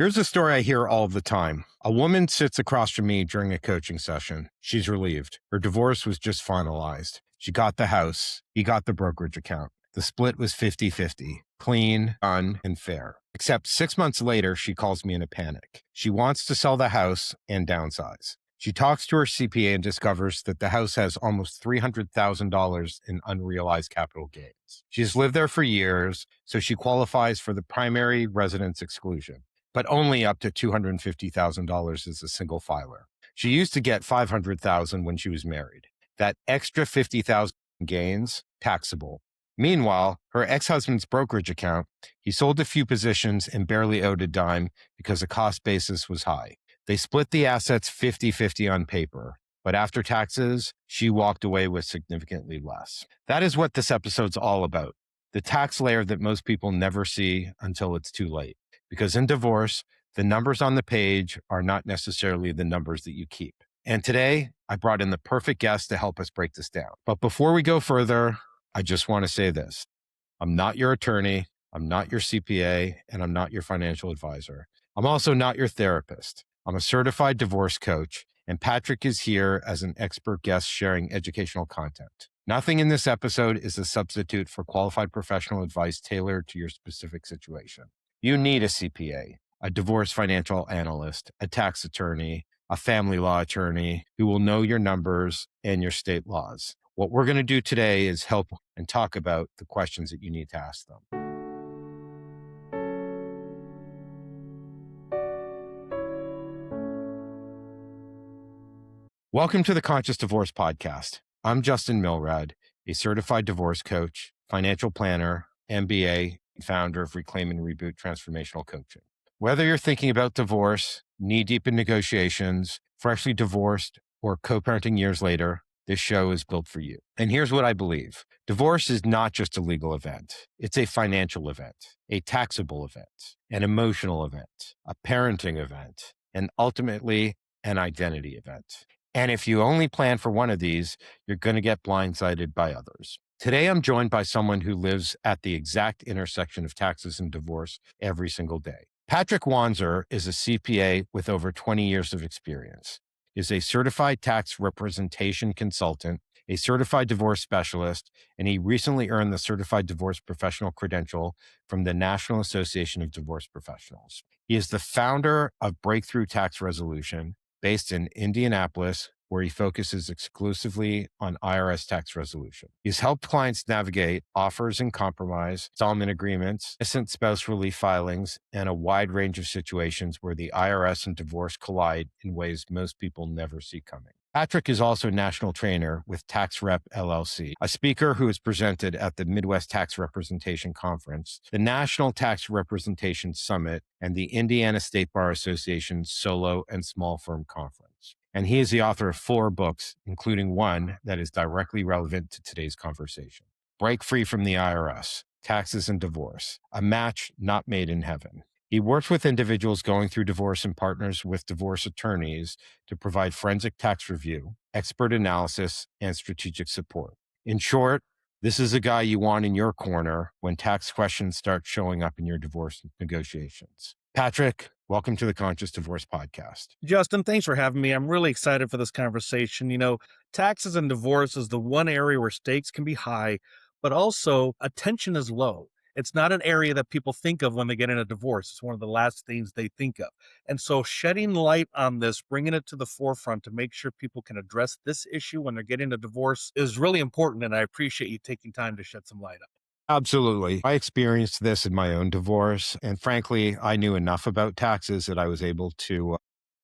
Here's a story I hear all the time. A woman sits across from me during a coaching session. She's relieved. Her divorce was just finalized. She got the house. He got the brokerage account. The split was 50-50, clean, done, and fair. Except 6 months later, she calls me in a panic. She wants to sell the house and downsize. She talks to her CPA and discovers that the house has almost $300,000 in unrealized capital gains. She's lived there for years, so she qualifies for the primary residence exclusion, but only up to $250,000 as a single filer. She used to get $500,000 when she was married. That extra $50,000 gains, taxable. Meanwhile, her ex-husband's brokerage account, he sold a few positions and barely owed a dime because the cost basis was high. They split the assets 50-50 on paper, but after taxes, she walked away with significantly less. That is what this episode's all about. The tax layer that most people never see until it's too late. Because in divorce, the numbers on the page are not necessarily the numbers that you keep. And today, I brought in the perfect guest to help us break this down. But before we go further, I just want to say this. I'm not your attorney, I'm not your CPA, and I'm not your financial advisor. I'm also not your therapist. I'm a certified divorce coach, and Patrick is here as an expert guest sharing educational content. Nothing in this episode is a substitute for qualified professional advice tailored to your specific situation. You need a CPA, a divorce financial analyst, a tax attorney, a family law attorney who will know your numbers and your state laws. What we're going to do today is help and talk about the questions that you need to ask them. Welcome to the Conscious Divorce Podcast. I'm Justin Milrad, a certified divorce coach, financial planner, MBA, and founder of Reclaim and Reboot Transformational Coaching. Whether you're thinking about divorce, knee-deep in negotiations, freshly divorced, or co-parenting years later, this show is built for you. And here's what I believe. Divorce is not just a legal event. It's a financial event, a taxable event, an emotional event, a parenting event, and ultimately an identity event. And if you only plan for one of these, you're going to get blindsided by others. Today, I'm joined by someone who lives at the exact intersection of taxes and divorce every single day. Patrick Wanzer is a CPA with over 20 years of experience. He is a certified tax representation consultant, a certified divorce specialist, and he recently earned the Certified Divorce Professional credential from the National Association of Divorce Professionals. He is the founder of Breakthrough Tax Resolution, based in Indianapolis, where he focuses exclusively on IRS tax resolution. He's helped clients navigate offers and compromise, installment agreements, innocent spouse relief filings, and a wide range of situations where the IRS and divorce collide in ways most people never see coming. Patrick is also a national trainer with Tax Rep LLC, a speaker who has presented at the Midwest Tax Representation Conference, the National Tax Representation Summit, and the Indiana State Bar Association's Solo and Small Firm Conference. And he is the author of 4 books, including one that is directly relevant to today's conversation. Break Free from the IRS, Taxes and Divorce, a match not made in heaven. He works with individuals going through divorce and partners with divorce attorneys to provide forensic tax review, expert analysis, and strategic support. In short, this is a guy you want in your corner when tax questions start showing up in your divorce negotiations. Patrick, welcome to the Conscious Divorce Podcast. Justin, thanks for having me. I'm really excited for this conversation. Taxes and divorce is the one area where stakes can be high, but also attention is low. It's not an area that people think of when they get in a divorce. It's one of the last things they think of. And so shedding light on this, bringing it to the forefront to make sure people can address this issue when they're getting a divorce is really important. And I appreciate you taking time to shed some light on it. Absolutely. I experienced this in my own divorce. And frankly, I knew enough about taxes that I was able to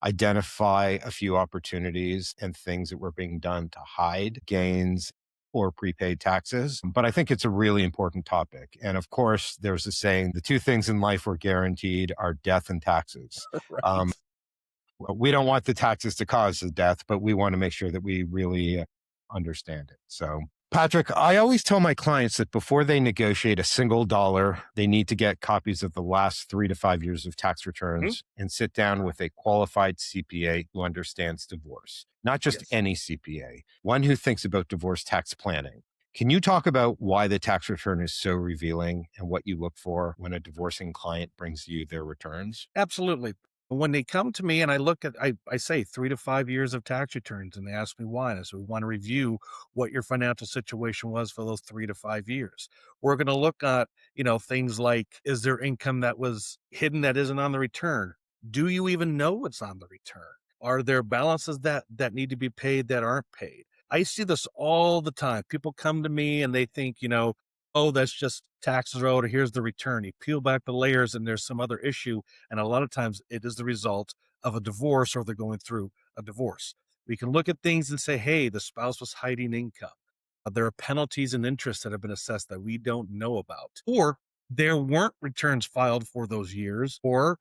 identify a few opportunities and things that were being done to hide gains or prepaid taxes. But I think it's a really important topic. And of course, there's a saying, the 2 things in life we're guaranteed are death and taxes. Right. We don't want the taxes to cause the death, but we want to make sure that we really understand it. So, Patrick, I always tell my clients that before they negotiate a single dollar, they need to get copies of the last 3 to 5 years of tax returns and sit down with a qualified CPA who understands divorce. Not just any CPA, one who thinks about divorce tax planning, Can you talk about why the tax return is so revealing and what you look for when a divorcing client brings you their returns? Absolutely. When they come to me and I say 3 to 5 years of tax returns, and they ask me why. And I say, we want to review what your financial situation was for those 3 to 5 years. We're going to look at, things like, is there income that was hidden that isn't on the return? Do you even know what's on the return? Are there balances that need to be paid that aren't paid? I see this all the time. People come to me and they think, oh, that's just taxes owed, or here's the return. You peel back the layers and there's some other issue. And a lot of times it is the result of a divorce, or they're going through a divorce. We can look at things and say, hey, the spouse was hiding income. There are penalties and interest that have been assessed that we don't know about. Or there weren't returns filed for those years, or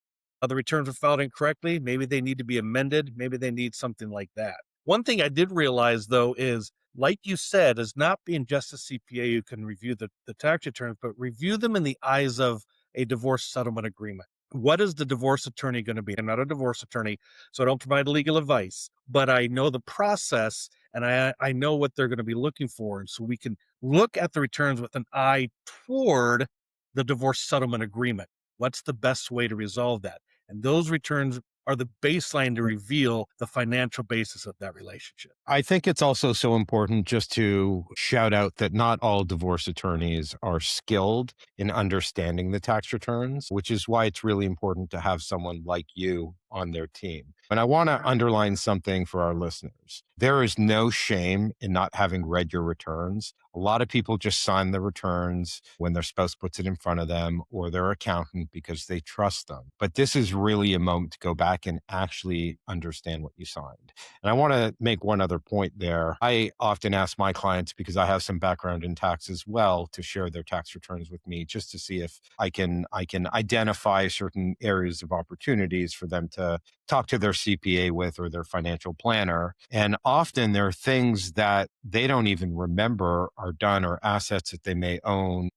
the returns were filed incorrectly. Maybe they need to be amended. Maybe they need something like that. One thing I did realize, though, is like you said, is not being just a CPA who can review the tax returns, but review them in the eyes of a divorce settlement agreement. What is the divorce attorney going to be? I'm not a divorce attorney, so I don't provide legal advice, but I know the process, and I know what they're going to be looking for. And so we can look at the returns with an eye toward the divorce settlement agreement. What's the best way to resolve that? And those returns are the baseline to reveal the financial basis of that relationship. I think it's also so important just to shout out that not all divorce attorneys are skilled in understanding the tax returns, which is why it's really important to have someone like you on their team. And I want to underline something for our listeners. There is no shame in not having read your returns. A lot of people just sign the returns when their spouse puts it in front of them or their accountant because they trust them. But this is really a moment to go back and actually understand what you signed. And I want to make one other point there. I often ask my clients, because I have some background in tax as well, to share their tax returns with me just to see if I can identify certain areas of opportunities for them to talk to their CPA with or their financial planner. And often there are things that they don't even remember are done, or assets that they may own,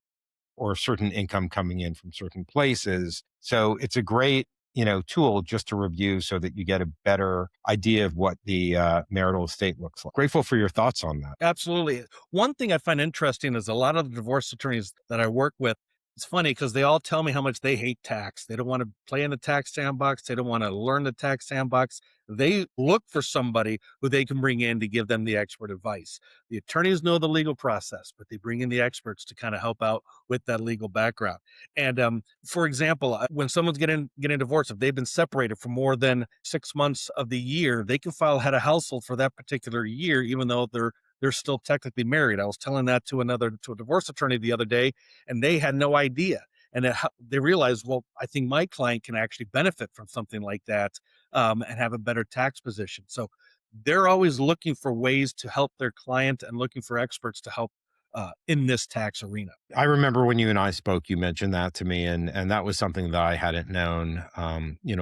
or certain income coming in from certain places. So it's a great, tool just to review so that you get a better idea of what the marital estate looks like. Grateful for your thoughts on that. Absolutely. One thing I find interesting is a lot of the divorce attorneys that I work with, it's funny because they all tell me how much they hate tax. They don't want to play in the tax sandbox. They don't want to learn the tax sandbox. They look for somebody who they can bring in to give them the expert advice. The attorneys know the legal process, but they bring in the experts to kind of help out with that legal background. And for example, when someone's getting divorced, if they've been separated for more than 6 months of the year, they can file head of household for that particular year, even though they're still technically married. I was telling that to a divorce attorney the other day, and they had no idea. And they realized, well, I think my client can actually benefit from something like that, and have a better tax position. So they're always looking for ways to help their client and looking for experts to help in this tax arena. I remember when you and I spoke, you mentioned that to me, and that was something that I hadn't known,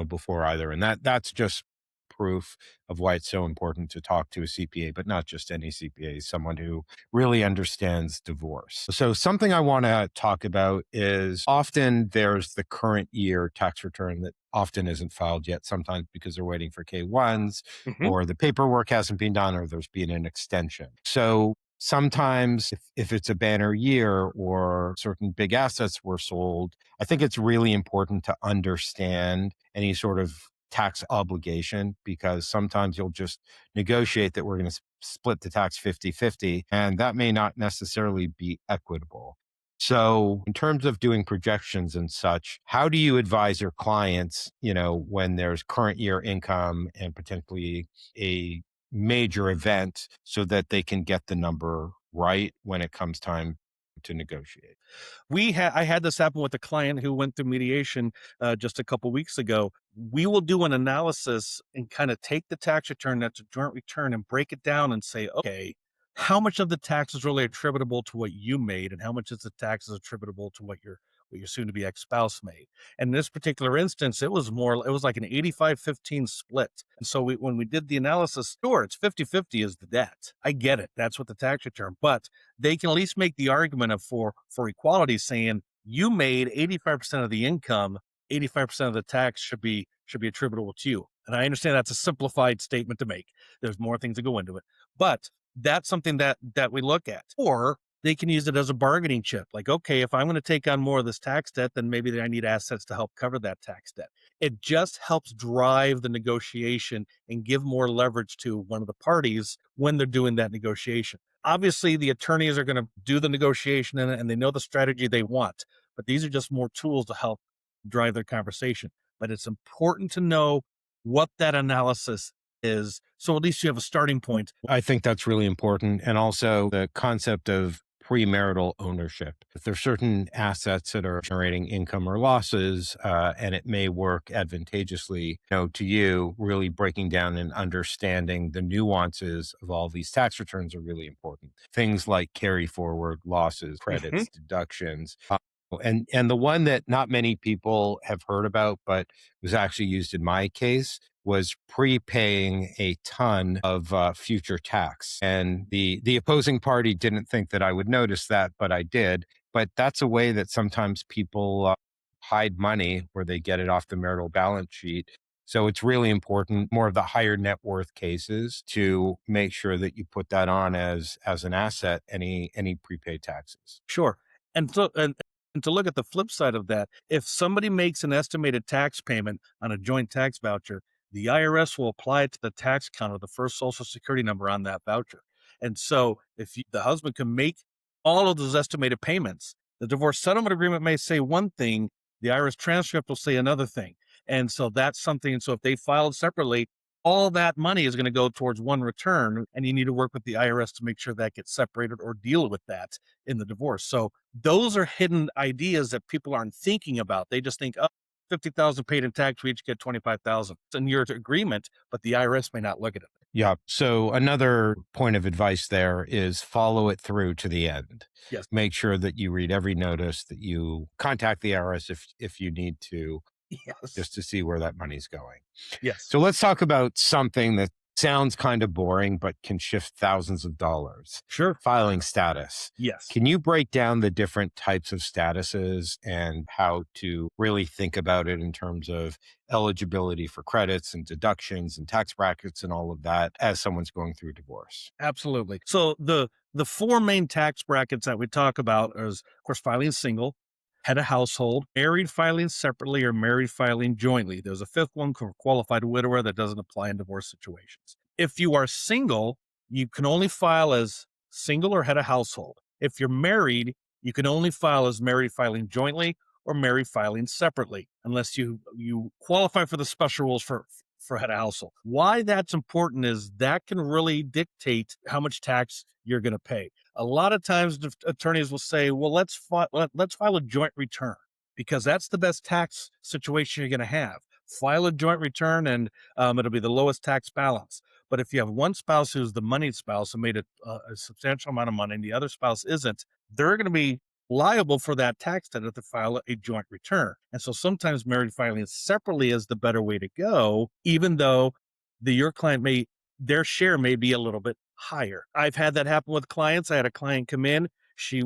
before either. And that's just proof of why it's so important to talk to a CPA, but not just any CPA, someone who really understands divorce. So something I want to talk about is, often there's the current year tax return that often isn't filed yet, sometimes because they're waiting for K-1s, Mhm. or the paperwork hasn't been done, or there's been an extension. So sometimes if it's a banner year or certain big assets were sold, I think it's really important to understand any sort of tax obligation, because sometimes you'll just negotiate that we're going to split the tax 50-50, and that may not necessarily be equitable. So in terms of doing projections and such, how do you advise your clients, when there's current year income and potentially a major event, so that they can get the number right when it comes time to negotiate? I had this happen with a client who went through mediation just a couple weeks ago. We will do an analysis and kind of take the tax return that's a joint return and break it down and say, okay, how much of the tax is really attributable to what you made, and how much of the tax is attributable to what your soon-to-be ex-spouse made. And in this particular instance, it was like an 85-15 split. And so when we did the analysis, sure, it's 50-50 is the debt. I get it. That's what the tax return, but they can at least make the argument of for equality, saying you made 85% of the income, 85% of the tax should be attributable to you. And I understand that's a simplified statement to make. There's more things that go into it, but that's something that we look at. Or they can use it as a bargaining chip. Like, okay, if I'm going to take on more of this tax debt, then maybe I need assets to help cover that tax debt. It just helps drive the negotiation and give more leverage to one of the parties when they're doing that negotiation. Obviously, the attorneys are going to do the negotiation and they know the strategy they want, but these are just more tools to help drive their conversation. But it's important to know what that analysis is. So at least you have a starting point. I think that's really important. And also the concept of premarital ownership. If there's certain assets that are generating income or losses, and it may work advantageously, to you, really breaking down and understanding the nuances of all these tax returns are really important. Things like carry forward losses, Mhm. credits, deductions. And the one that not many people have heard about, but was actually used in my case, was prepaying a ton of future tax. And the opposing party didn't think that I would notice that, but I did. But that's a way that sometimes people hide money where they get it off the marital balance sheet. So it's really important, more of the higher net worth cases, to make sure that you put that on as an asset, any prepaid taxes. Sure. And to look at the flip side of that, if somebody makes an estimated tax payment on a joint tax voucher, the IRS will apply it to the tax count of the first social security number on that voucher. And so if the husband can make all of those estimated payments, the divorce settlement agreement may say one thing, the IRS transcript will say another thing. And so that's something. And so if they filed separately, all that money is going to go towards one return, and you need to work with the IRS to make sure that gets separated or deal with that in the divorce. So those are hidden ideas that people aren't thinking about. They just think, oh, 50,000 paid in tax, we each get 25,000. It's in your agreement, but the IRS may not look at it. Yeah. So another point of advice there is follow it through to the end. Yes. Make sure that you read every notice, that you contact the IRS if you need to, Yes. just to see where that money's going. Yes. So let's talk about something that sounds kind of boring, but can shift thousands of dollars. Sure. Filing status. Yes. Can you break down the different types of statuses and how to really think about it in terms of eligibility for credits and deductions and tax brackets and all of that as someone's going through divorce? Absolutely. So the four main tax brackets that we talk about is, of course, filing single, head of household, married filing separately, or married filing jointly. There's a fifth one for qualified widower that doesn't apply in divorce situations. If you are single, you can only file as single or head of household. If you're married, you can only file as married filing jointly or married filing separately, unless you qualify for the special rules for head of household. Why that's important is that can really dictate how much tax you're going to pay. A lot of times attorneys will say, well, let's file a joint return because that's the best tax situation you're going to have. File a joint return and it'll be the lowest tax balance. But if you have one spouse who's the moneyed spouse who made a substantial amount of money and the other spouse isn't, they're going to be liable for that tax debt if they file a joint return. And so sometimes married filing separately is the better way to go, even though your client their share may be a little bit higher. I've had that happen with clients. I had a client come in. She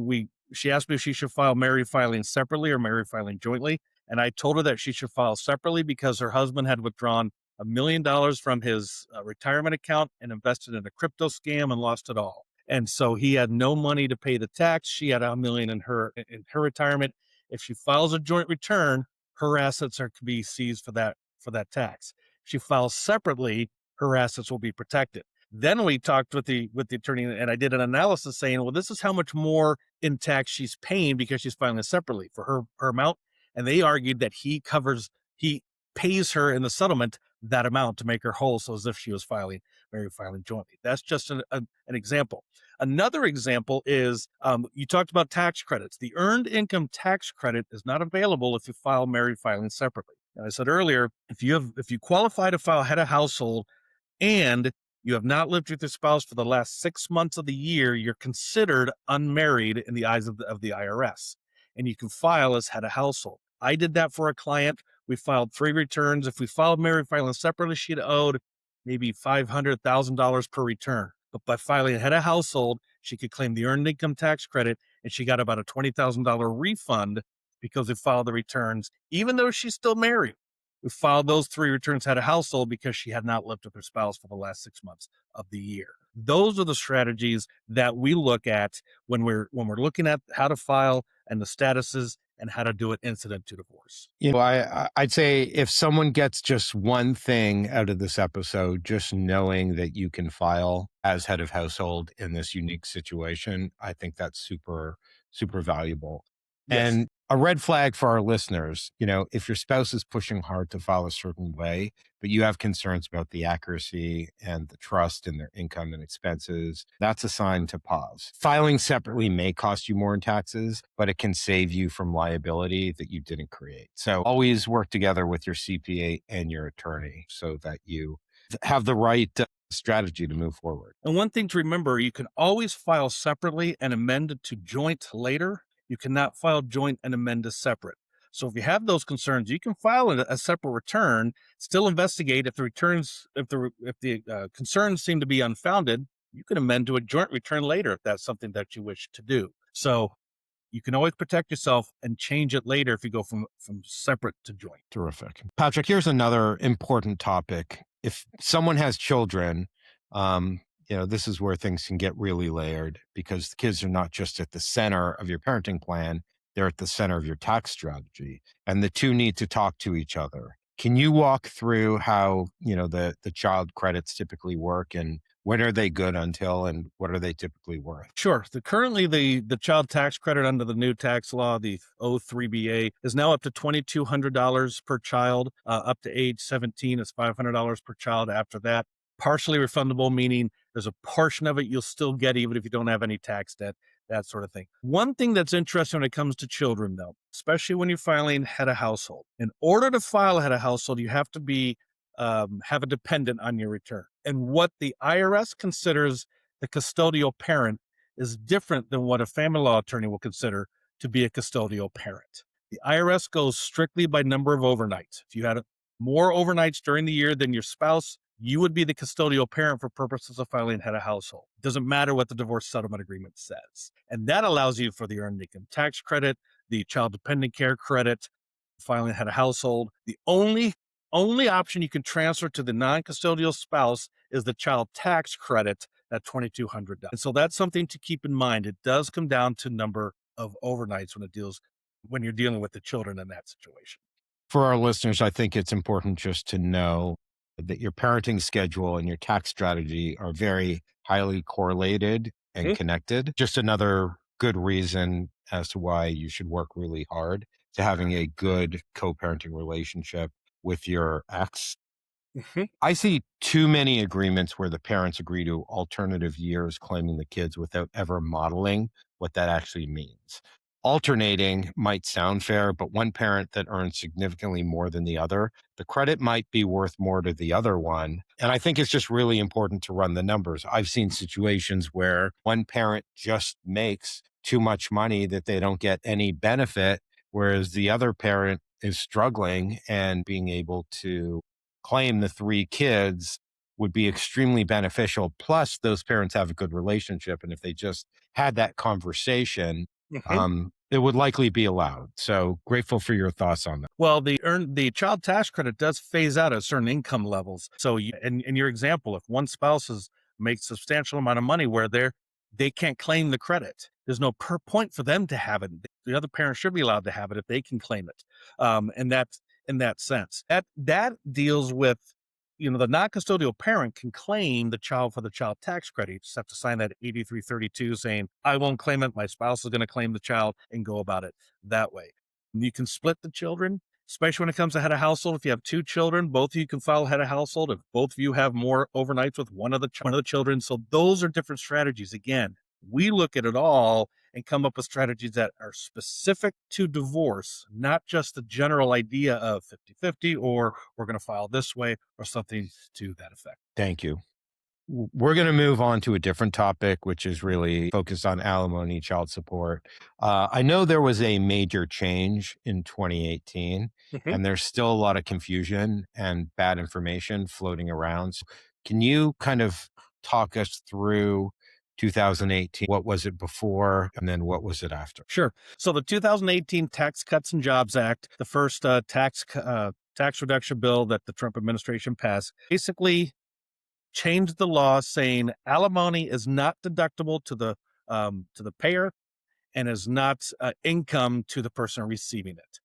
asked me if she should file married filing separately or married filing jointly. And I told her that she should file separately because her husband had withdrawn $1 million from his retirement account and invested in a crypto scam and lost it all. And so he had no money to pay the tax. She had $1 million in her retirement. If she files a joint return, her assets are to be seized for that tax. If she files separately, her assets will be protected. Then we talked with the attorney, and I did an analysis saying, well, this is how much more in tax she's paying because she's filing it separately for her amount. And they argued that he pays her in the settlement that amount to make her whole, so as if she was filing jointly. That's just an example. Another example is you talked about tax credits. The earned income tax credit is not available if you file married filing separately. And I said earlier, if you qualify to file head of household and you have not lived with your spouse for the last 6 months of the year, you're considered unmarried in the eyes of the IRS, and you can file as head of household. I did that for a client. We filed 3 returns. If we filed married filing separately, she'd owed maybe $500,000 per return. But by filing head of household, she could claim the earned income tax credit, and she got about a $20,000 refund because we filed the returns, even though she's still married. We filed those 3 returns head of household because she had not lived with her spouse for the last 6 months of the year. Those are the strategies that we look at when we're looking at how to file and the statuses and how to do it incident to divorce. I'd say if someone gets just one thing out of this episode, just knowing that you can file as head of household in this unique situation, I think that's super, super valuable. Yes. And a red flag for our listeners, if your spouse is pushing hard to file a certain way, but you have concerns about the accuracy and the trust in their income and expenses, that's a sign to pause. Filing separately may cost you more in taxes, but it can save you from liability that you didn't create. So always work together with your CPA and your attorney so that you have the right strategy to move forward. And one thing to remember, you can always file separately and amend to joint later. You cannot file joint and amend as separate. So if you have those concerns, you can file a separate return, still investigate if the concerns seem to be unfounded, you can amend to a joint return later if that's something that you wish to do. So you can always protect yourself and change it later if you go from separate to joint. Terrific. Patrick, here's another important topic. If someone has children, this is where things can get really layered because the kids are not just at the center of your parenting plan, they're at the center of your tax strategy, and the two need to talk to each other. Can you walk through how, the child credits typically work and when are they good until and what are they typically worth? Sure. Currently, the child tax credit under the new tax law, the O3BA, is now up to $2,200 per child. Up to age 17 is $500 per child after that. Partially refundable, meaning there's a portion of it you'll still get even if you don't have any tax debt, that sort of thing. One thing that's interesting when it comes to children, though, especially when you're filing head of household, in order to file head of household, you have to have a dependent on your return. And what the IRS considers the custodial parent is different than what a family law attorney will consider to be a custodial parent. The IRS goes strictly by number of overnights. If you had more overnights during the year than your spouse, you would be the custodial parent for purposes of filing head of household. It doesn't matter what the divorce settlement agreement says. And that allows you for the earned income tax credit, the child dependent care credit, filing head of household. The only option you can transfer to the non-custodial spouse is the child tax credit at $2,200. And so that's something to keep in mind. It does come down to number of overnights when you're dealing with the children in that situation. For our listeners, I think it's important just to know that your parenting schedule and your tax strategy are very highly correlated and connected. Just another good reason as to why you should work really hard to having a good co-parenting relationship with your ex. I see too many agreements where the parents agree to alternative years claiming the kids without ever modeling what that actually means. Alternating might sound fair, but one parent that earns significantly more than the other, the credit might be worth more to the other one. And I think it's just really important to run the numbers. I've seen situations where one parent just makes too much money that they don't get any benefit, whereas the other parent is struggling and being able to claim the three kids would be extremely beneficial. Plus, those parents have a good relationship. And if they just had that conversation, it would likely be allowed. So grateful for your thoughts on that. Well, the child tax credit does phase out at certain income levels. So in your example, if one spouse makes a substantial amount of money where they can't claim the credit, there's no point for them to have it. The other parent should be allowed to have it if they can claim it. And that's in that sense. That deals with, the non-custodial parent can claim the child for the child tax credit. You just have to sign that 8332 saying, I won't claim it. My spouse is going to claim the child and go about it that way. And you can split the children, especially when it comes to head of household. If you have two children, both of you can file head of household. If both of you have more overnights with one of the children. So those are different strategies. Again, we look at it all and come up with strategies that are specific to divorce, not just the general idea of 50-50 or we're going to file this way or something to that effect. Thank you. We're going to move on to a different topic, which is really focused on alimony, child support. I know there was a major change in 2018, and there's still a lot of confusion and bad information floating around. So can you kind of talk us through 2018? What was it before, and then what was it after? Sure. So the 2018 Tax Cuts and Jobs Act, the first tax reduction bill that the Trump administration passed, basically changed the law saying alimony is not deductible to the payer and is not income to the person receiving it.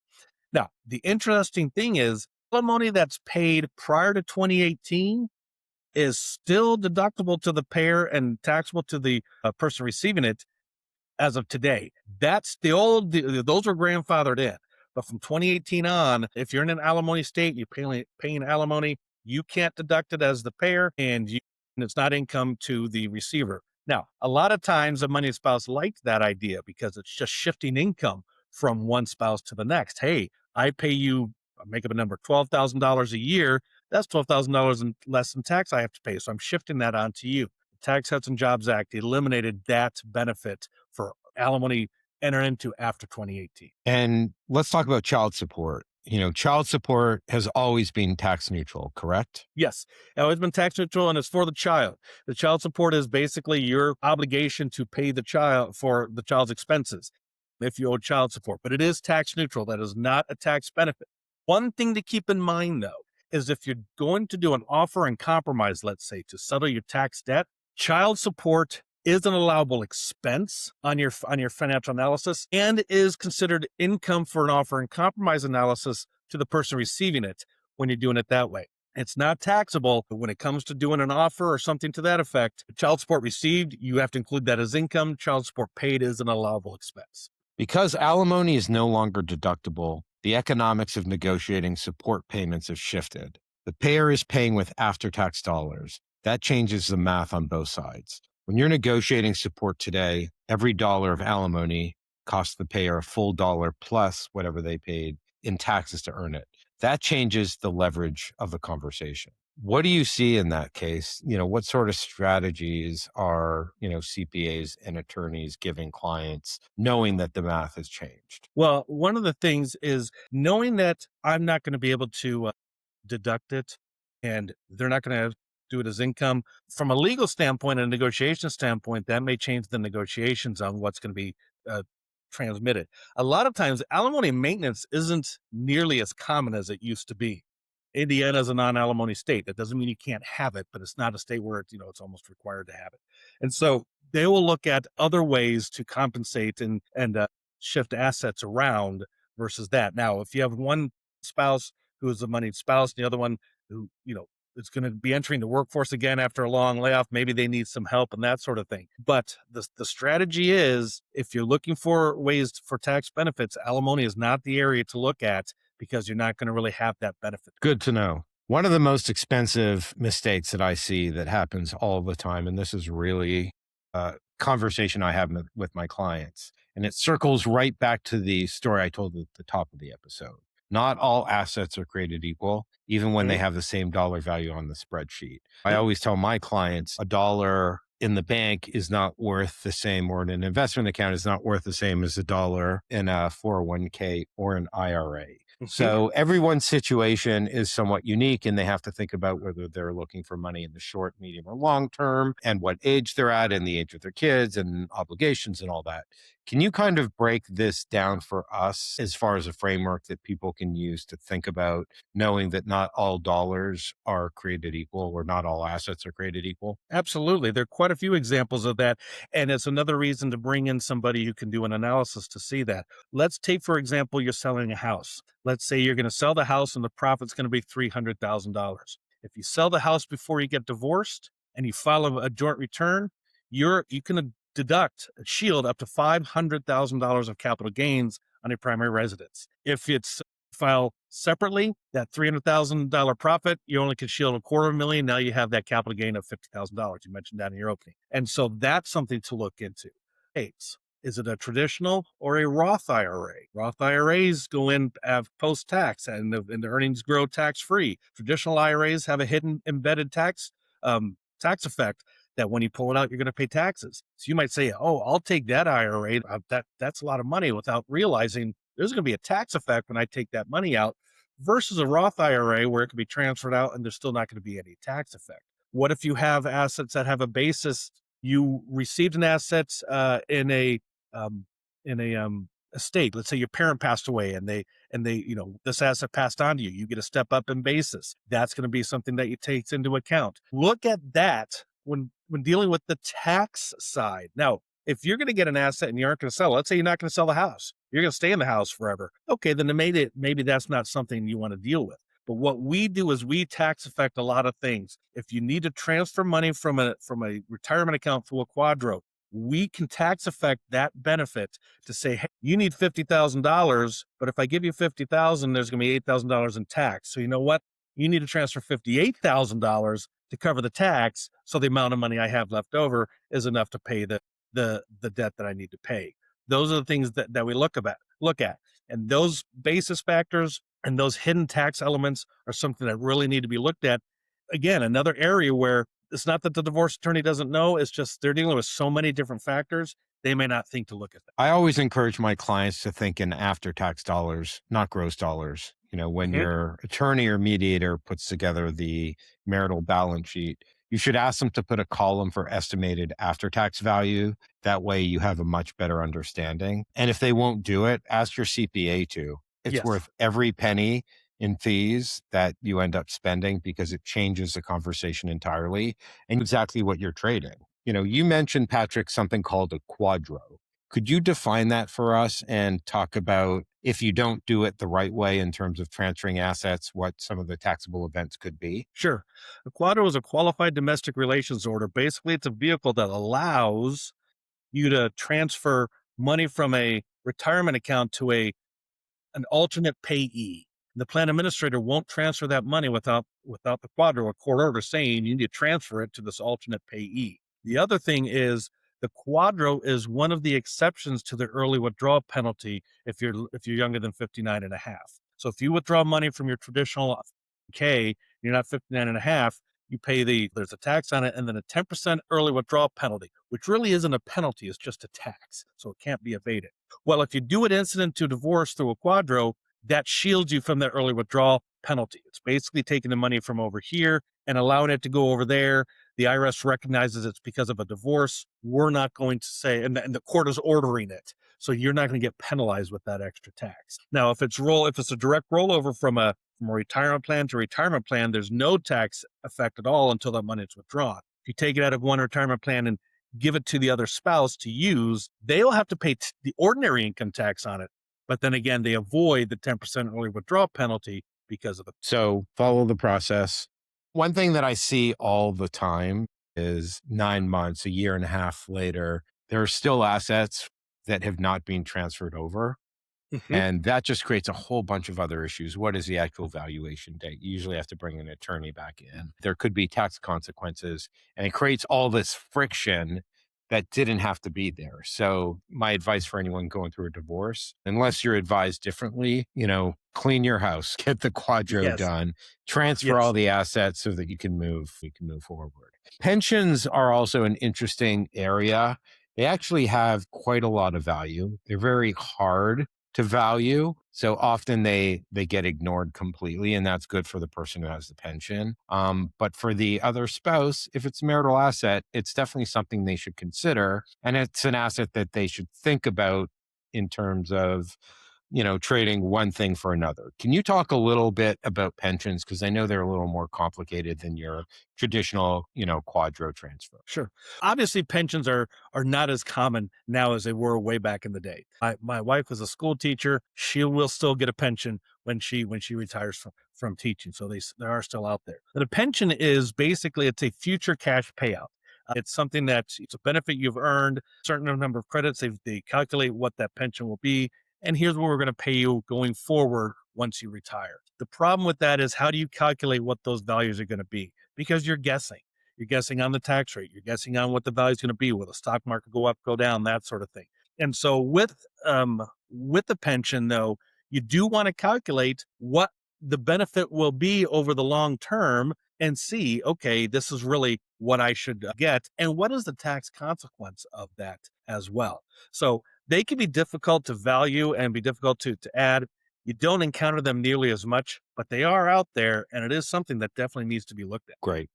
Now, the interesting thing is alimony that's paid prior to 2018 is still deductible to the payer and taxable to the person receiving it as of today. That's those are grandfathered in. But from 2018 on, if you're in an alimony state, you're paying alimony, you can't deduct it as the payer and it's not income to the receiver. Now, a lot of times a money spouse likes that idea because it's just shifting income from one spouse to the next. Hey, I pay you, I'll make up a number, $12,000 a year. That's $12,000 less in tax I have to pay. So I'm shifting that onto you. The Tax Cuts and Jobs Act eliminated that benefit for alimony enter into after 2018. And let's talk about child support. Child support has always been tax neutral, correct? Yes, it's always been tax neutral and it's for the child. The child support is basically your obligation to pay the child for the child's expenses if you owe child support, but it is tax neutral. That is not a tax benefit. One thing to keep in mind, though, is if you're going to do an offer and compromise, let's say, to settle your tax debt, child support is an allowable expense on your financial analysis and is considered income for an offer and compromise analysis to the person receiving it when you're doing it that way. It's not taxable, but when it comes to doing an offer or something to that effect, child support received, you have to include that as income. Child support paid is an allowable expense. Because alimony is no longer deductible, the economics of negotiating support payments have shifted. The payer is paying with after-tax dollars. That changes the math on both sides. When you're negotiating support today, every dollar of alimony costs the payer a full dollar plus whatever they paid in taxes to earn it. That changes the leverage of the conversation. What do you see in that case? What sort of strategies are, CPAs and attorneys giving clients knowing that the math has changed? Well, one of the things is knowing that I'm not going to be able to deduct it and they're not going to do it as income. From a legal standpoint and a negotiation standpoint, that may change the negotiations on what's going to be transmitted. A lot of times, alimony maintenance isn't nearly as common as it used to be. Indiana is a non-alimony state. That doesn't mean you can't have it, but it's not a state where it's almost required to have it. And so they will look at other ways to compensate and shift assets around versus that. Now, if you have one spouse who is a moneyed spouse, and the other one who is going to be entering the workforce again after a long layoff, maybe they need some help and that sort of thing. But the strategy is, if you're looking for ways for tax benefits, alimony is not the area to look at because you're not going to really have that benefit. Good to know. One of the most expensive mistakes that I see that happens all the time, and this is really a conversation I have with my clients, and it circles right back to the story I told at the top of the episode. Not all assets are created equal, even when they have the same dollar value on the spreadsheet. I always tell my clients a dollar in the bank is not worth the same, or in an investment account is not worth the same as a dollar in a 401k or an IRA. So everyone's situation is somewhat unique, and they have to think about whether they're looking for money in the short, medium, or long term, and what age they're at, and the age of their kids, and obligations, and all that. Can you kind of break this down for us as far as a framework that people can use to think about knowing that not all dollars are created equal, or not all assets are created equal? Absolutely. There are quite a few examples of that. And it's another reason to bring in somebody who can do an analysis to see that. Let's take, for example, you're selling a house. Let's say you're going to sell the house and the profit's going to be $300,000. If you sell the house before you get divorced and you file a joint return, you can deduct, shield up to $500,000 of capital gains on your primary residence. If it's file separately, that $300,000 profit, you only can shield $250,000. Now you have that capital gain of $50,000. You mentioned that in your opening. And so that's something to look into. Hey, is it a traditional or a Roth IRA? Roth IRAs go in post-tax and the earnings grow tax-free. Traditional IRAs have a hidden embedded tax effect that when you pull it out, you're going to pay taxes. So you might say, oh, I'll take that IRA. That's a lot of money, without realizing there's going to be a tax effect when I take that money out versus a Roth IRA where it can be transferred out and there's still not going to be any tax effect. What if you have assets that have a basis? You received an asset in a estate. Let's say your parent passed away and this asset passed on to you. You get a step up in basis. That's going to be something that you take into account. Look at that when dealing with the tax side. Now, if you're going to get an asset and you aren't going to sell, let's say you're not going to sell the house, you're going to stay in the house forever. Okay, then maybe that's not something you want to deal with. But what we do is we tax affect a lot of things. If you need to transfer money from a retirement account to a QDRO, we can tax affect that benefit to say, hey, you need $50,000, but if I give you $50,000, there's going to be $8,000 in tax. So you know what? You need to transfer $58,000 to cover the tax. So the amount of money I have left over is enough to pay the debt that I need to pay. Those are the things that we look at. And those basis factors and those hidden tax elements are something that really need to be looked at. Again, another area where it's not that the divorce attorney doesn't know, it's just they're dealing with so many different factors, they may not think to look at that. I always encourage my clients to think in after-tax dollars, not gross dollars. When your attorney or mediator puts together the marital balance sheet, you should ask them to put a column for estimated after-tax value. That way you have a much better understanding. And if they won't do it, ask your CPA to. It's Yes. worth every penny in fees that you end up spending because it changes the conversation entirely and exactly what you're trading. You mentioned, Patrick, something called a QDRO. Could you define that for us and talk about if you don't do it the right way in terms of transferring assets, what some of the taxable events could be? Sure. A QDRO is a qualified domestic relations order. Basically, it's a vehicle that allows you to transfer money from a retirement account to an alternate payee. The plan administrator won't transfer that money without the QDRO, a court order saying you need to transfer it to this alternate payee. The other thing is the QDRO is one of the exceptions to the early withdrawal penalty if you're younger than 59 and a half. So if you withdraw money from your traditional K, you're not 59 and a half, you pay there's a tax on it and then a 10% early withdrawal penalty, which really isn't a penalty, it's just a tax. So it can't be evaded. Well, if you do it incident to divorce through a QDRO, that shields you from that early withdrawal penalty. It's basically taking the money from over here and allowing it to go over there. The IRS recognizes it's because of a divorce. We're not going to say, and the court is ordering it. So you're not going to get penalized with that extra tax. Now, if it's a direct rollover from a retirement plan to retirement plan, there's no tax effect at all until that money is withdrawn. If you take it out of one retirement plan and give it to the other spouse to use, they'll have to pay the ordinary income tax on it. But then again, they avoid the 10% early withdrawal penalty because of it. So follow the process. One thing that I see all the time is 9 months, a year and a half later, there are still assets that have not been transferred over. And that just creates a whole bunch of other issues. What is the actual valuation date? You usually have to bring an attorney back in. There could be tax consequences, and it creates all this friction that didn't have to be there. So my advice for anyone going through a divorce, unless you're advised differently, clean your house, get the QDRO Yes. done, transfer Yes. all the assets so that you can move forward. Pensions are also an interesting area. They actually have quite a lot of value. They're very hard to value. So often they get ignored completely, and that's good for the person who has the pension. But for the other spouse, if it's a marital asset, it's definitely something they should consider. And it's an asset that they should think about in terms of, trading one thing for another. Can you talk a little bit about pensions? Because I know they're a little more complicated than your traditional, QDRO transfer. Sure. Obviously, pensions are not as common now as they were way back in the day. My wife was a school teacher. She will still get a pension when she retires from teaching. So they are still out there. But a pension is basically it's a future cash payout. It's something it's a benefit you've earned, certain number of credits. They calculate what that pension will be. And here's what we're going to pay you going forward once you retire. The problem with that is how do you calculate what those values are going to be? Because you're guessing. You're guessing on the tax rate. You're guessing on what the value is going to be. Will the stock market go up, go down, that sort of thing. And so with the pension, though, you do want to calculate what the benefit will be over the long term and see, okay, this is really what I should get. And what is the tax consequence of that as well? So they can be difficult to value and be difficult to add. You don't encounter them nearly as much, but they are out there. And it is something that definitely needs to be looked at. Great.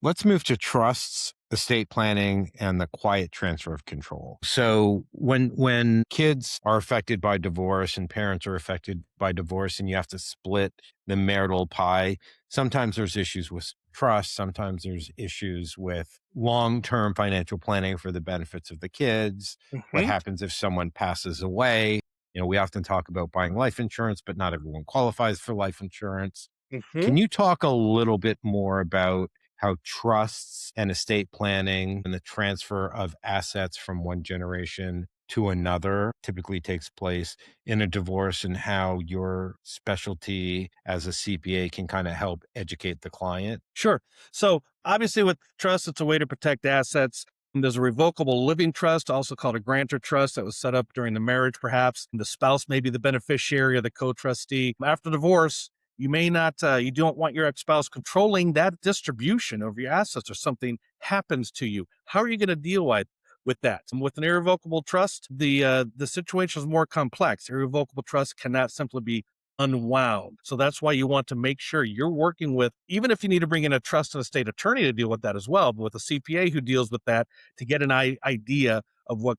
Let's move to trusts, estate planning, and the quiet transfer of control. So when kids are affected by divorce and parents are affected by divorce and you have to split the marital pie, sometimes there's issues with trust, sometimes there's issues with long-term financial planning for the benefits of the kids. What Hmm. happens if someone passes away? We often talk about buying life insurance, but not everyone qualifies for life insurance. Hmm. Can you talk a little bit more about how trusts and estate planning and the transfer of assets from one generation to another typically takes place in a divorce, and how your specialty as a CPA can kind of help educate the client? Sure. So obviously, with trust, it's a way to protect assets. And there's a revocable living trust, also called a grantor trust, that was set up during the marriage, perhaps. And the spouse may be the beneficiary or the co-trustee. After divorce, you may not, you don't want your ex-spouse controlling that distribution of your assets, or something happens to you. How are you going to deal with that? And with an irrevocable trust, the situation is more complex. Irrevocable trust cannot simply be unwound. So that's why you want to make sure you're working with, even if you need to bring in a trust and estate attorney to deal with that as well, but with a CPA who deals with that, to get an idea of what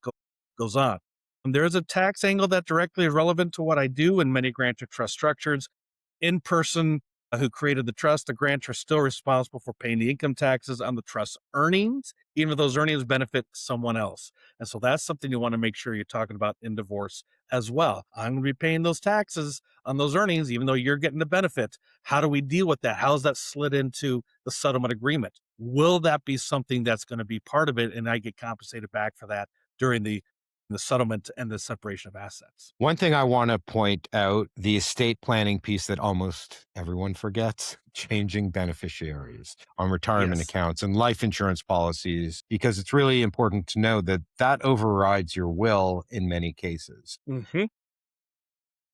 goes on. And there is a tax angle that directly is relevant to what I do in many grantor trust structures. In person, who created the trust, the grantor is still responsible for paying the income taxes on the trust earnings, even if those earnings benefit someone else. And so that's something you want to make sure you're talking about in divorce as well. I'm going to be paying those taxes on those earnings, even though you're getting the benefit. How do we deal with that? How's that slid into the settlement agreement? Will that be something that's going to be part of it, and I get compensated back for that during the settlement and the separation of assets? One thing I want to point out, the estate planning piece that almost everyone forgets: changing beneficiaries on retirement Yes. accounts and life insurance policies, because it's really important to know that that overrides your will in many cases. Hmm.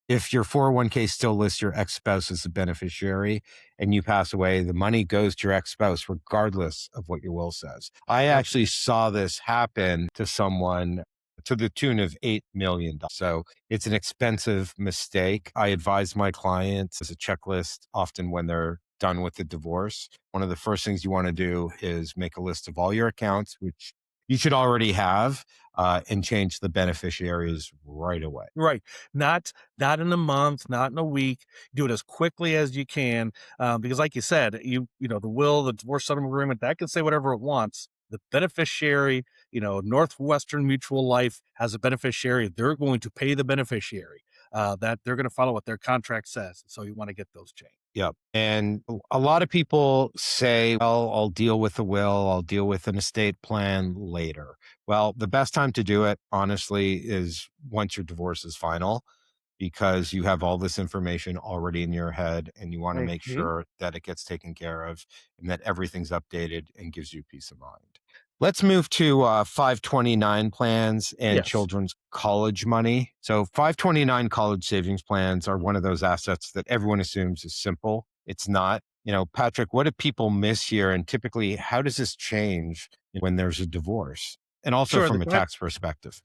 If your 401k still lists your ex-spouse as a beneficiary and you pass away, the money goes to your ex-spouse regardless of what your will says. I actually Absolutely. saw this happen to someone to the tune of $8 million. So it's an expensive mistake. I advise my clients as a checklist often when they're done with the divorce. One of the first things you want to do is make a list of all your accounts, which you should already have, and change the beneficiaries right away. Right. Not in a month, not in a week. Do it as quickly as you can, because, like you said, the will, the divorce settlement agreement, that can say whatever it wants. The beneficiary, Northwestern Mutual Life has a beneficiary. They're going to pay the beneficiary. That they're going to follow what their contract says. So you want to get those changed. Yep. And a lot of people say, well, I'll deal with the will, I'll deal with an estate plan later. Well, the best time to do it, honestly, is once your divorce is final, because you have all this information already in your head and you want to make Hmm. sure that it gets taken care of and that everything's updated and gives you peace of mind. Let's move to 529 plans and Yes. children's college money. So 529 college savings plans are one of those assets that everyone assumes is simple. It's not. Patrick, what do people miss here? And typically, how does this change when there's a divorce? And also Sure. from a tax perspective.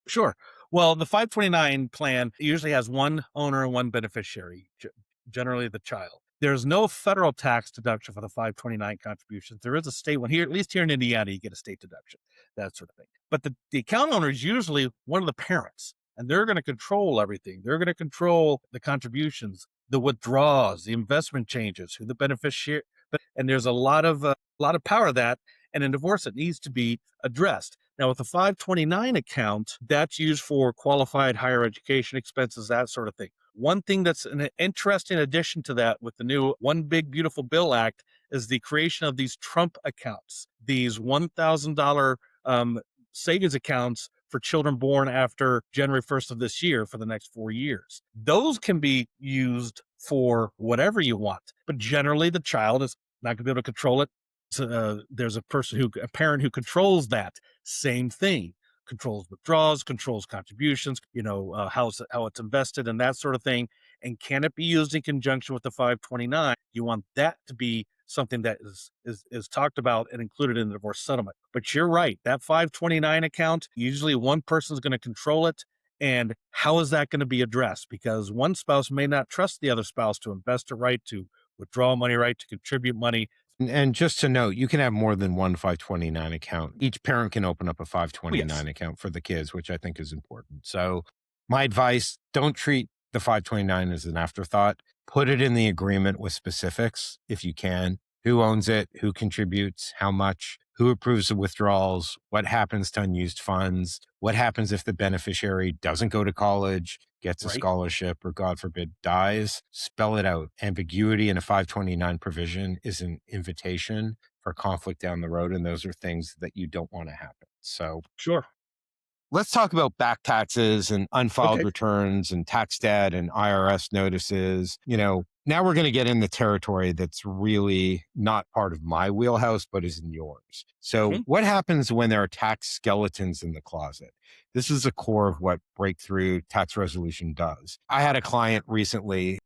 Sure. Well, the 529 plan usually has one owner and one beneficiary, generally the child. There's no federal tax deduction for the 529 contributions. There is a state one here, at least here in Indiana, you get a state deduction, that sort of thing. But the account owner is usually one of the parents, and they're going to control everything. They're going to control the contributions, the withdrawals, the investment changes, who the beneficiary, and there's a lot of power of that. And in divorce, it needs to be addressed. Now, with the 529 account, that's used for qualified higher education expenses, that sort of thing. One thing that's an interesting addition to that with the new One Big Beautiful Bill Act is the creation of these Trump accounts, these $1,000 savings accounts for children born after January 1st of this year for the next 4 years. Those can be used for whatever you want, but generally the child is not going to be able to control it. There's a parent who controls that. Same thing, controls withdrawals, controls contributions, how it's invested and that sort of thing. And can it be used in conjunction with the 529? You want that to be something that is talked about and included in the divorce settlement. But you're right, that 529 account, usually one person's going to control it. And how is that going to be addressed? Because one spouse may not trust the other spouse to invest a right, to withdraw money, right, to contribute money. And just to note, you can have more than one 529 account. Each parent can open up a Oh, yes. 529 account for the kids, which I think is important. So, my advice, don't treat the 529 as an afterthought. Put it in the agreement with specifics if you can. Who owns it? Who contributes? How much? Who approves the withdrawals? What happens to unused funds? What happens if the beneficiary doesn't go to college, gets a Right. scholarship, or God forbid, dies? Spell it out. Ambiguity in a 529 provision is an invitation for conflict down the road. And those are things that you don't want to happen. So Sure. let's talk about back taxes and unfiled Okay. returns and tax debt and IRS notices. Now we're going to get in the territory that's really not part of my wheelhouse, but is in yours. So, Mhm. what happens when there are tax skeletons in the closet? This is the core of what breakthrough tax resolution does. I had a client recently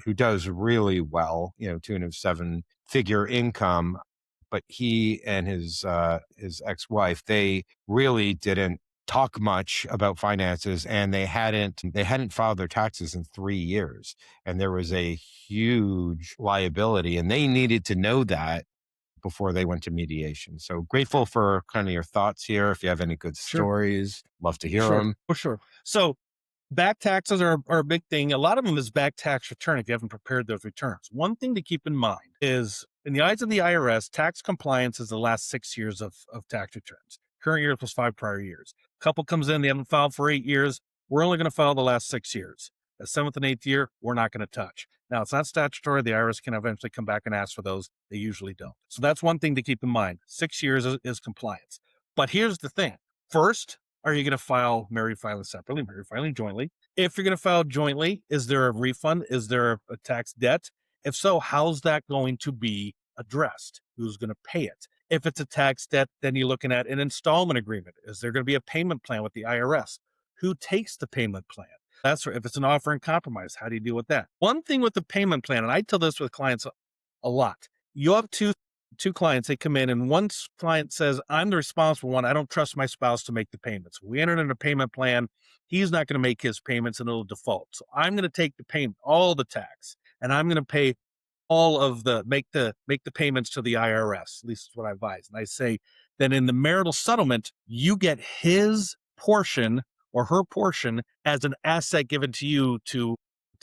who does really well, tune of seven-figure income, but he and his ex-wife, they really didn't talk much about finances, and they hadn't filed their taxes in 3 years, and there was a huge liability, and they needed to know that before they went to mediation. So grateful for kind of your thoughts here. If you have any good Sure. stories, love to hear Sure. them. For sure. So back taxes are a big thing. A lot of them is back tax return if you haven't prepared those returns. One thing to keep in mind is in the eyes of the IRS, tax compliance is the last 6 years of tax returns. Current year plus 5 prior years. Couple comes in, they haven't filed for 8 years. We're only going to file the last 6 years. The seventh and eighth year, we're not going to touch. Now, it's not statutory. The IRS can eventually come back and ask for those. They usually don't. So that's one thing to keep in mind. 6 years is compliance. But here's the thing. First, are you going to file married filing separately, married filing jointly? If you're going to file jointly, is there a refund? Is there a tax debt? If so, how's that going to be addressed? Who's going to pay it? If it's a tax debt, then you're looking at an installment agreement. Is there going to be a payment plan with the IRS? Who takes the payment plan? That's right. If it's an offer in compromise, how do you deal with that? One thing with the payment plan, and I tell this with clients a lot. You have two clients, they come in, and one client says, I'm the responsible one. I don't trust my spouse to make the payments. We entered in a payment plan. He's not going to make his payments and it'll default. So I'm going to take the payment, all the tax, and I'm going to pay all of the make the payments to the IRS. At least that's what I advise. And I say that in the marital settlement, you get his portion or her portion as an asset given to you to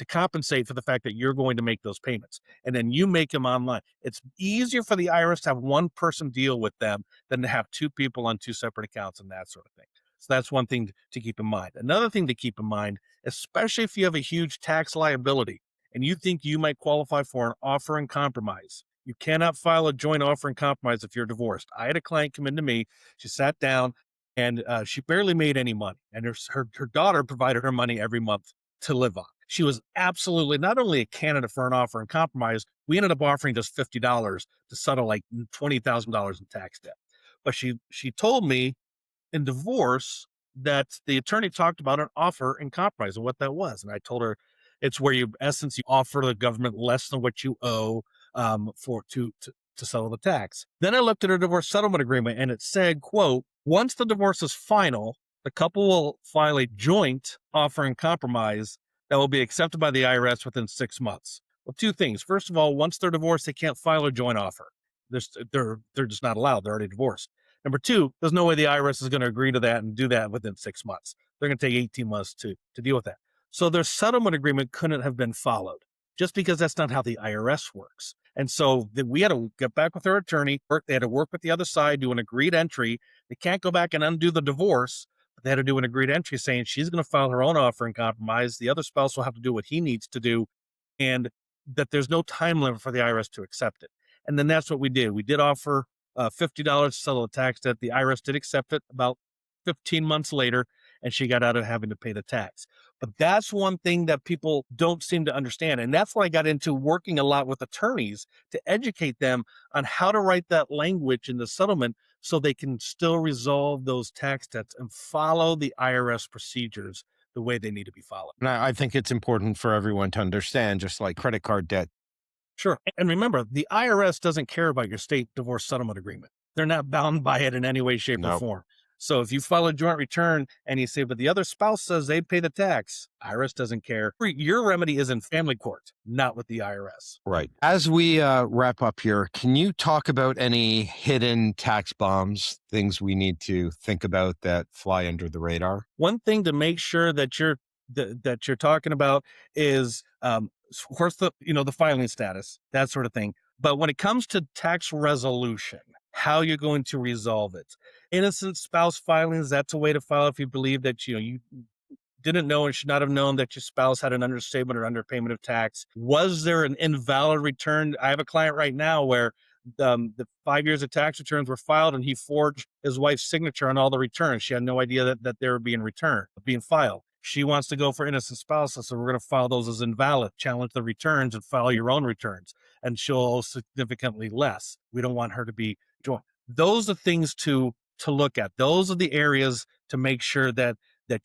compensate for the fact that you're going to make those payments. And then you make them online. It's easier for the IRS to have one person deal with them than to have two people on two separate accounts and that sort of thing. So that's one thing to keep in mind. Another thing to keep in mind, especially if you have a huge tax liability and you think you might qualify for an offer in compromise, you cannot file a joint offer in compromise if you're divorced. I had a client come into me. She sat down and she barely made any money. And her daughter provided her money every month to live on. She was absolutely not only a candidate for an offer in compromise, we ended up offering just $50 to settle like $20,000 in tax debt. But she told me in divorce that the attorney talked about an offer in compromise and what that was. And I told her it's where you, in essence, you offer the government less than what you owe for to settle the tax. Then I looked at her divorce settlement agreement and it said, quote, once the divorce is final, the couple will file a joint offer in compromise that will be accepted by the IRS within 6 months. Well, two things. First of all, once they're divorced, they can't file a joint offer. They're just not allowed. They're already divorced. Number two, there's no way the IRS is going to agree to that and do that within 6 months. They're going to take 18 months to deal with that. So their settlement agreement couldn't have been followed just because that's not how the IRS works. And so we had to get back with our attorney. They had to work with the other side, do an agreed entry. They can't go back and undo the divorce, but they had to do an agreed entry saying she's going to file her own offer in compromise. The other spouse will have to do what he needs to do, and that there's no time limit for the IRS to accept it. And then that's what we did. We did offer $50 to settle the tax debt. The IRS did accept it about 15 months later, and she got out of having to pay the tax. But that's one thing that people don't seem to understand. And that's why I got into working a lot with attorneys to educate them on how to write that language in the settlement so they can still resolve those tax debts and follow the IRS procedures the way they need to be followed. And I think it's important for everyone to understand, just like credit card debt. Sure. And remember, the IRS doesn't care about your state divorce settlement agreement. They're not bound by it in any way, shape, or No. form. So if you file a joint return and you say, but the other spouse says they pay the tax, IRS doesn't care. Your remedy is in family court, not with the IRS. Right. As we wrap up here, can you talk about any hidden tax bombs, things we need to think about that fly under the radar? One thing to make sure that you're talking about is, of course, the filing status, that sort of thing. But when it comes to tax resolution, how you're going to resolve it, innocent spouse filings, that's a way to file if you believe that you didn't know and should not have known that your spouse had an understatement or underpayment of tax. Was there an invalid return? I have a client right now where the 5 years of tax returns were filed and he forged his wife's signature on all the returns. She had no idea that they were being filed. She wants to go for innocent spouse. So we're going to file those as invalid, challenge the returns and file your own returns. And she'll owe significantly less. We don't want her to be joined. Those are things to look at. Those are the areas to make sure that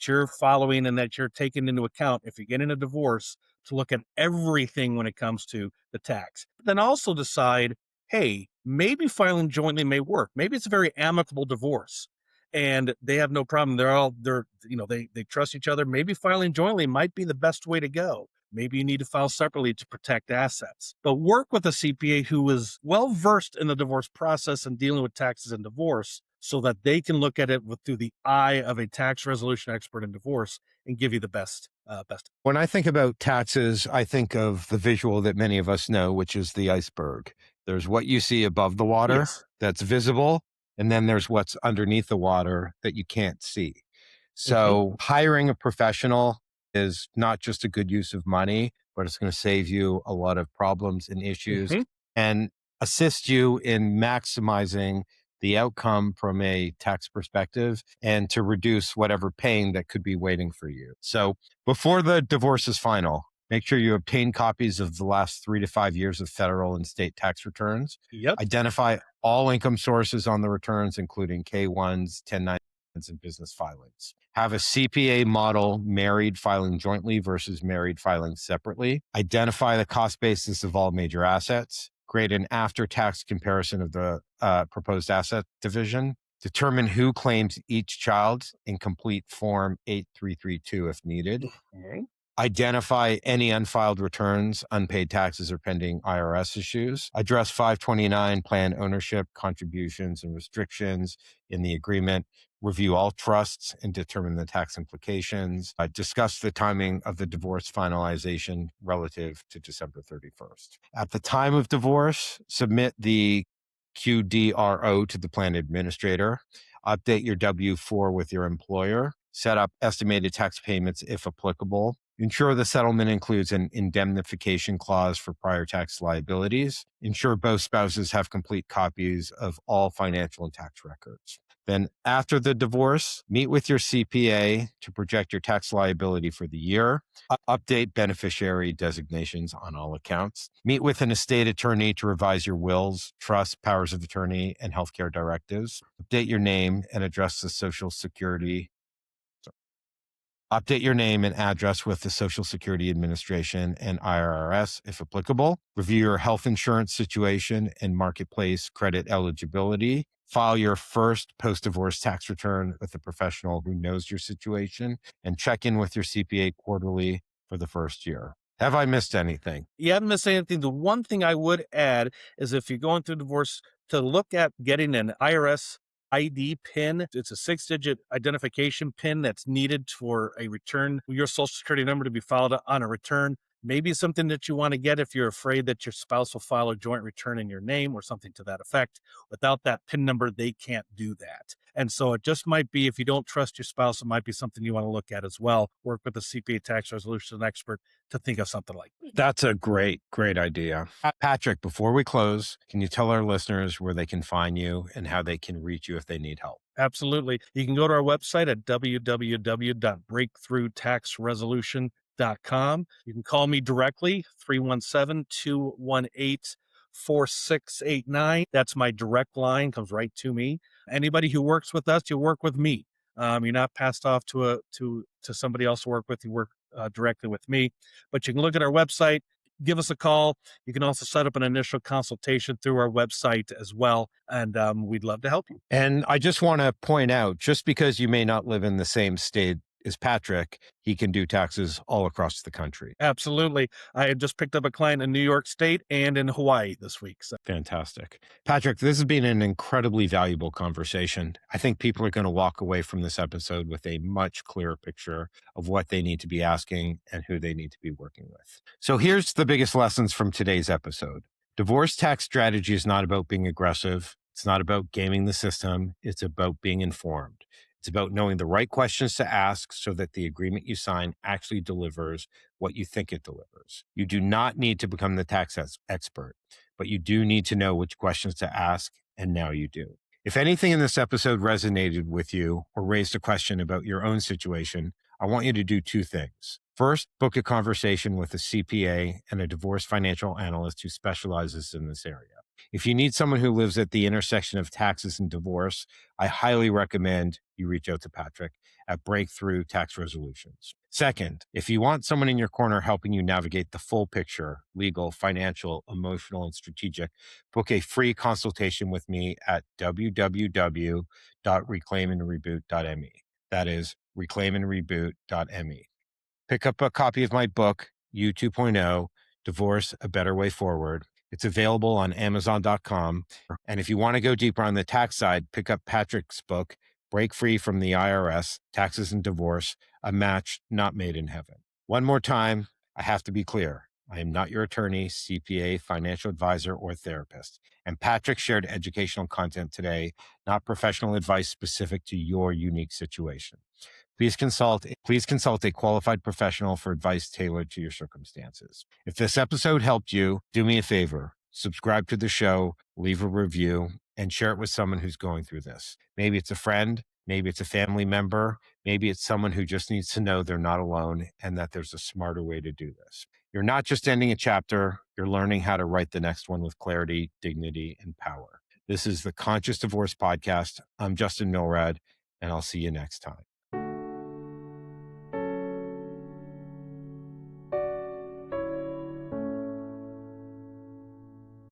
you're following and that you're taking into account if you get in a divorce, to look at everything when it comes to the tax. But then also decide, hey, maybe filing jointly may work. Maybe it's a very amicable divorce and they have no problem. They trust each other. Maybe filing jointly might be the best way to go. Maybe you need to file separately to protect assets, but work with a CPA who is well versed in the divorce process and dealing with taxes and divorce, so that they can look at it through the eye of a tax resolution expert in divorce and give you the best. When I think about taxes, I think of the visual that many of us know, which is the iceberg. There's what you see above the water Yes. that's visible, and then there's what's underneath the water that you can't see. So hiring a professional is not just a good use of money, but it's going to save you a lot of problems and issues and assist you in maximizing the outcome from a tax perspective and to reduce whatever pain that could be waiting for you. So before the divorce is final, make sure you obtain copies of the last 3 to 5 years of federal and state tax returns. Yep. Identify all income sources on the returns, including K-1s, 1099s, and business filings. Have a CPA model married filing jointly versus married filing separately. Identify the cost basis of all major assets. Create an after-tax comparison of the proposed asset division. Determine who claims each child in complete Form 8332 if needed. Identify any unfiled returns, unpaid taxes, or pending IRS issues. Address 529 plan ownership, contributions, and restrictions in the agreement. Review all trusts and determine the tax implications. Discuss the timing of the divorce finalization relative to December 31st. At the time of divorce, submit the QDRO to the plan administrator. Update your W-4 with your employer. Set up estimated tax payments if applicable. Ensure the settlement includes an indemnification clause for prior tax liabilities. Ensure both spouses have complete copies of all financial and tax records. Then after the divorce, meet with your CPA to project your tax liability for the year. Update beneficiary designations on all accounts. Meet with an estate attorney to revise your wills, trusts, powers of attorney, and healthcare directives. Update your name and address the Social Security. Update your name and address with the Social Security Administration and IRS if applicable. Review your health insurance situation and marketplace credit eligibility. File your first post-divorce tax return with a professional who knows your situation, and check in with your CPA quarterly for the first year. Have I missed anything? You haven't missed anything. The one thing I would add is, if you're going through divorce, to look at getting an IRS ID PIN. It's a 6-digit identification PIN that's needed for a return, your Social Security number to be filed on a return. Maybe something that you want to get if you're afraid that your spouse will file a joint return in your name or something to that effect. Without that PIN number, they can't do that. And so it just might be, if you don't trust your spouse, it might be something you want to look at as well. Work with a CPA tax resolution expert to think of something like that. That's a great idea. Patrick, before we close, can you tell our listeners where they can find you and how they can reach you if they need help? Absolutely. You can go to our website at www.breakthroughtaxresolution.com. You can call me directly, 317-218-4689. That's my direct line, comes right to me. Anybody who works with us, you work with me. You're not passed off to somebody else to work with. You work directly with me. But you can look at our website. give us a call. You can also set up an initial consultation through our website as well. And we'd love to help you. And I just want to point out, just because you may not live in the same state as Patrick, he can do taxes all across the country. Absolutely. I had just picked up a client in New York State and in Hawaii this week. So. Fantastic. Patrick, this has been an incredibly valuable conversation. I think people are going to walk away from this episode with a much clearer picture of what they need to be asking and who they need to be working with. So here's the biggest lessons from today's episode. Divorce tax strategy is not about being aggressive. It's not about gaming the system. It's about being informed. It's about knowing the right questions to ask so that the agreement you sign actually delivers what you think it delivers. You do not need to become the tax expert, but you do need to know which questions to ask, and now you do. If anything in this episode resonated with you or raised a question about your own situation, I want you to do two things. First, book a conversation with a CPA and a divorce financial analyst who specializes in this area. If you need someone who lives at the intersection of taxes and divorce, I highly recommend you reach out to Patrick at Breakthrough Tax Resolutions. Second, if you want someone in your corner helping you navigate the full picture, legal, financial, emotional, and strategic, book a free consultation with me at www.reclaimandreboot.me. That is reclaimandreboot.me. Pick up a copy of my book, U 2.0, Divorce, A Better Way Forward. It's available on Amazon.com. And if you want to go deeper on the tax side, pick up Patrick's book, Break Free from the IRS, Taxes and Divorce, A Match Not Made in Heaven. One more time, I have to be clear. I am not your attorney, CPA, financial advisor, or therapist. And Patrick shared educational content today, not professional advice specific to your unique situation. Please consult a qualified professional for advice tailored to your circumstances. If this episode helped you, do me a favor, subscribe to the show, leave a review, and share it with someone who's going through this. Maybe it's a friend, maybe it's a family member, maybe it's someone who just needs to know they're not alone and that there's a smarter way to do this. You're not just ending a chapter, you're learning how to write the next one with clarity, dignity, and power. This is the Conscious Divorce Podcast. I'm Justin Milrad, and I'll see you next time.